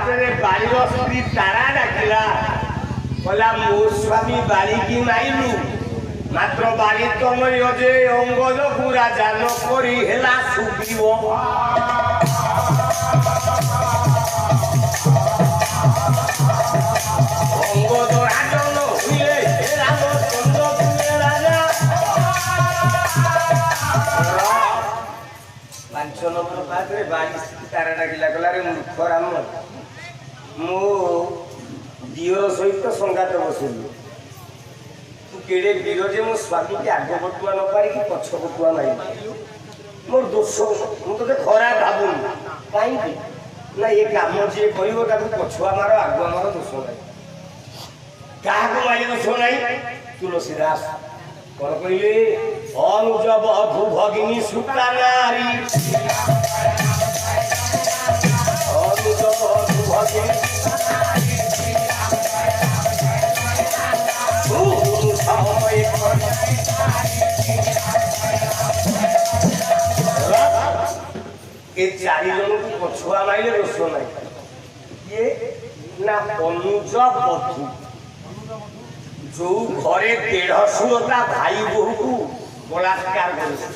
रे बाड़ी स्त्री तारा डाकिला बोला मो स्वामी बाड़ी की माइलु मात्र बाड़ी तमय जे अंगद पूरा जान करी हेला सुग्रीव अंगद राजन हुए हे रामचंद्र तुमे राजा पांच नंबर पात्रे बाड़ी तारा डाकिला गला रे मूर्ख राम मो दियर सहित संगात बसिलु तू केड़े वीर जे मो स्वामी के आग पटुआ न पारी कि पछ पटुआ नहीं मोर दोष मु तो खरा भाबु काई ना ये काम जे करिवो ताकू पछुआ मारो आग मारो दोष नहीं काहको मारे दोष नहीं तुलसीदास कोन कइले अनुज बधु भगिनी सुता नारी अनुज बधु भगिनी चारि जन को पछुआ माइले दोष नहीं ये ना अनुज बधु जो घरे 150टा भाई बहू को बलात्कार करे से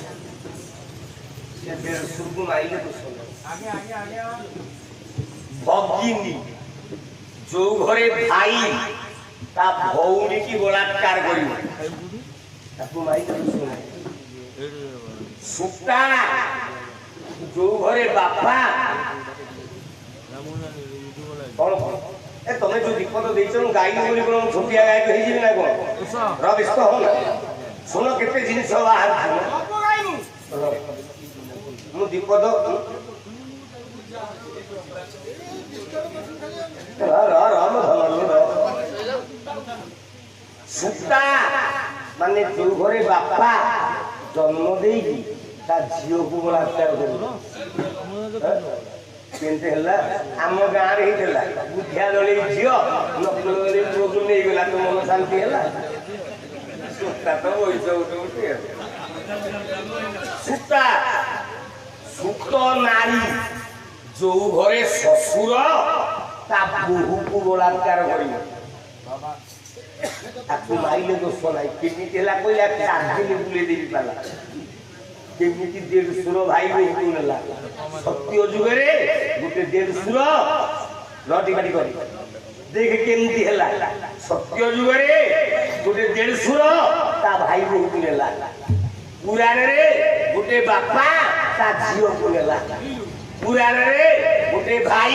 150 को माइले दोष नहीं भगिनी जो घरे भाई ता भौणी की बलात्कार करियो ताकू माइले दोष नहीं सुक्ता जो घरे बापा ए तमे जो विपद देइछन गाई बोली कोन छोटिया गाई कहि जिबि ना कोन र व्यस्त हो ना सुनो केते जिनिस बाहर मु विपद राम सुक्ता माने जो घरे बापा जन्म देगी ता झियो को बलात्कार करियो केनते हला आम गाँ रे हिला बुधिया लले झियो नकले प्रोग्राम नै गेला तो मन शांति हला सुक्ता तो ओइ जो उठे सुक्ता सुक्त नारी जो घरे ससुर ता बहु को बलात्कार करियो बाबा ताकू माइले दोष नाही केमिति हला कइला 4 दिन बुले देबी पाला केमिति 150 भाई बहू नेला सत्य जुगरे गुटे 150 लटी बाटी करी देख केमिति हला सत्य जुगरे गुटे 150 ता भाई बहू नेला पुराण रे गुटे बापा ता झियो को नेला पुराण रे गुटे भाई